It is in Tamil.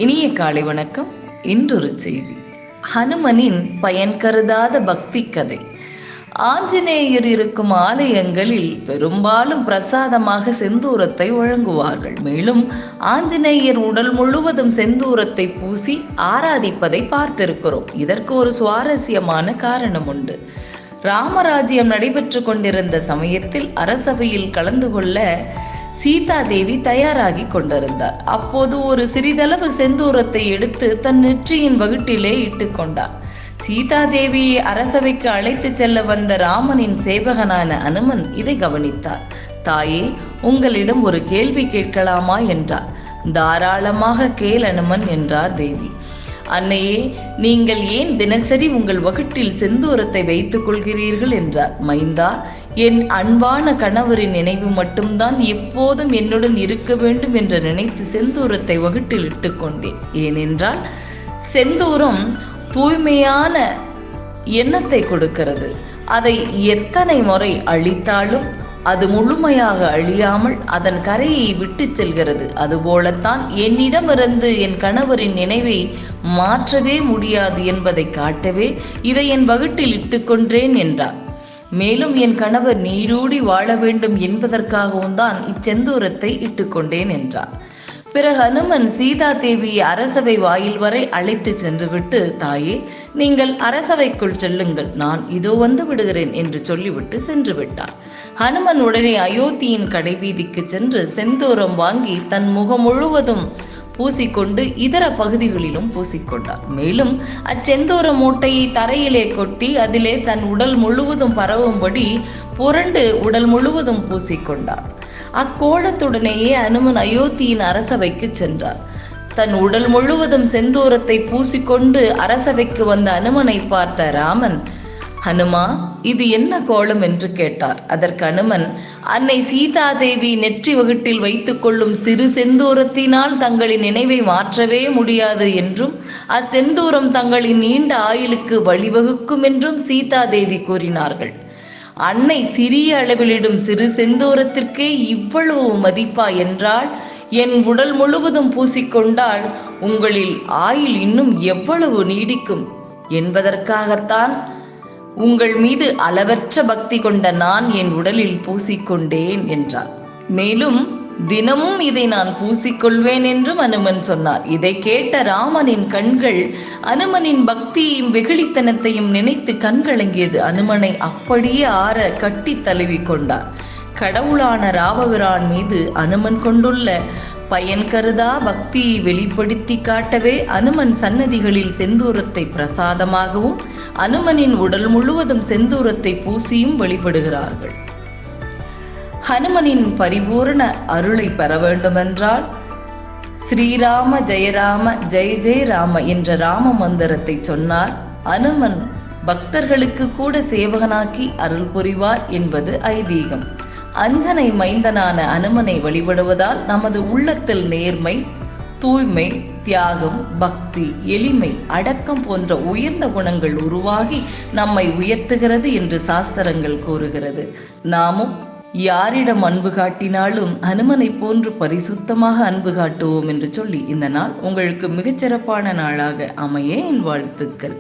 இனிய காலை வணக்கம். இன்றொரு செய்தி. ஹனுமனின் பயன் கருதாத பக்தி கதை. ஆஞ்சநேயர் இருக்கும் ஆலயங்களில் பெரும்பாலும் பிரசாதமாக செந்தூரத்தை வழங்குவார்கள். மேலும் ஆஞ்சநேயர் உடல் முழுவதும் செந்தூரத்தை பூசி ஆராதிப்பதை பார்த்திருக்கிறோம். இதற்கு ஒரு சுவாரஸ்யமான காரணம் உண்டு. ராமராஜ்யம் நடைபெற்று கொண்டிருந்த சமயத்தில் அரசவையில் கலந்து கொள்ள சீதா தேவி தயாராகி கொண்டிருந்தார். அப்போது ஒரு சிறிதளவு செந்தூரத்தை எடுத்து தன் நெற்றியின் வகுட்டிலே இட்டு கொண்டார். சீதா தேவியை அரசவைக்கு அழைத்து செல்ல வந்த ராமனின் சேவகனான அனுமன் இதை கவனித்தார். தாயே, உங்களிடம் ஒரு கேள்வி கேட்கலாமா என்றார். தாராளமாக கேள் அனுமன் என்றார் தேவி. அன்னையே, நீங்கள் ஏன் தினசரி உங்கள் வகுட்டில் செந்தூரத்தை வைத்துக் கொள்கிறீர்கள் என்றார். மைந்தா, என் அன்பான கணவரின் நினைவு மட்டும்தான் எப்போதும் என்னுடன் இருக்க வேண்டும் என்று நினைத்து செந்தூரத்தை வகுட்டில் இட்டுக்கொண்டேன். ஏனென்றால் செந்தூரம் தூய்மையான எண்ணத்தை கொடுக்கிறது. அதை எத்தனை முறை அழித்தாலும் அது முழுமையாக அழியாமல் அதன் கரையை விட்டு செல்கிறது. அதுபோலத்தான் என்னிடமிருந்து என் கணவரின் நினைவை மாற்றவே முடியாது என்பதை காட்டவே இதை என் வகுட்டில் இட்டுக்கொண்டேன் என்றார். மேலும் என் கணவர் நீடூடி வாழ வேண்டும் என்பதற்காகவும் தான் இச்செந்தூரத்தை இட்டுக்கொண்டேன் என்றார். பிறகு ஹனுமன் சீதா தேவியை அரசவை வாயில் வரை அழைத்து சென்றுவிட்டு, தாயே, நீங்கள் அரசவைக்குள் செல்லுங்கள், நான் இதோ வந்து விடுகிறேன் என்று சொல்லிவிட்டு சென்று விட்டார். ஹனுமன் உடனே அயோத்தியின் கடைவீதிக்கு சென்று செந்தூரம் வாங்கி தன் முகம் முழுவதும் பூசிக்கொண்டு இதர பகுதிகளிலும் பூசிக்கொண்டார். மேலும் அச்செந்தூர மூட்டையை தரையிலே கொட்டி அதிலே தன் உடல் முழுவதும் பரவும்படி புரண்டு உடல் முழுவதும் பூசிக்கொண்டார். அக்கோலத்துடனேயே அனுமன் அயோத்தியின் அரசவைக்கு சென்றார். தன் உடல் முழுவதும் செந்தூரத்தை பூசிக்கொண்டு அரசவைக்கு வந்த அனுமனை பார்த்த ராமன், ஹனுமா, இது என்ன கோலம் என்று கேட்டார். அதற்கு அனுமன், அன்னை சீதாதேவி நெற்றி வகுட்டில் வைத்துக் கொள்ளும் சிறு செந்தூரத்தினால் தங்களின் நினைவை மாற்றவே முடியாது என்றும் அச்செந்தூரம் தங்களின் நீண்ட ஆயுளுக்கு வழிவகுக்கும் என்றும் சீதாதேவி கூறினார்கள். அன்னை சிறிய அளவிலிடும் சிறு செந்தூரத்திற்கே இவ்வளவு மதிப்பா என்றால் என் உடல் முழுவதும் பூசிக்கொண்டால் உங்களில் ஆயுள் இன்னும் எவ்வளவு நீடிக்கும் என்பதற்காகத்தான் உங்கள் மீது அளவற்ற பக்தி கொண்ட நான் என் உடலில் பூசிக்கொண்டேன் என்றார். மேலும் தினமும் இதை நான் பூசிக்கொள்வேன் என்றும் அனுமன் சொன்னார். இதை கேட்ட ராமனின் கண்கள் அனுமனின் பக்தியையும் வெகுளித்தனத்தையும் நினைத்து கண்கலங்கியது. அனுமனை அப்படியே ஆற கட்டி தழுவி கொண்டார். கடவுளான ராமபிரான் மீது அனுமன் கொண்டுள்ள பயன் கருதா பக்தியை வெளிப்படுத்தி காட்டவே அனுமன் சன்னதிகளில் செந்தூரத்தை பிரசாதமாகவும் அனுமனின் உடல் முழுவதும் செந்தூரத்தை பூசியும் வழிபடுகிறார்கள். ஹனுமனின் பரிபூரண அருளை பெற வேண்டுமென்றால் ஸ்ரீராம ஜெயராம ஜெய ஜெய ராம என்ற ராம மந்திரத்தை சொன்னார். அனுமன் பக்தர்களுக்கு கூட சேவகனாக்கி அருள் புரிவார் என்பது ஐதீகம். அஞ்சனை மைந்தனான அனுமனை வழிபடுவதால் நமது உள்ளத்தில் நேர்மை, தூய்மை, தியாகம், பக்தி, எளிமை, அடக்கம் போன்ற உயர்ந்த குணங்கள் உருவாகி நம்மை உயர்த்துகிறது என்று சாஸ்திரங்கள் கூறுகிறது. நாமும் யாரிடம் அன்பு காட்டினாலும் அனுமனை போன்று பரிசுத்தமாக அன்பு காட்டுவோம் என்று சொல்லி இந்த நாள் உங்களுக்கு மிகச்சிறப்பான நாளாக அமைய என் வாழ்த்துக்கள்.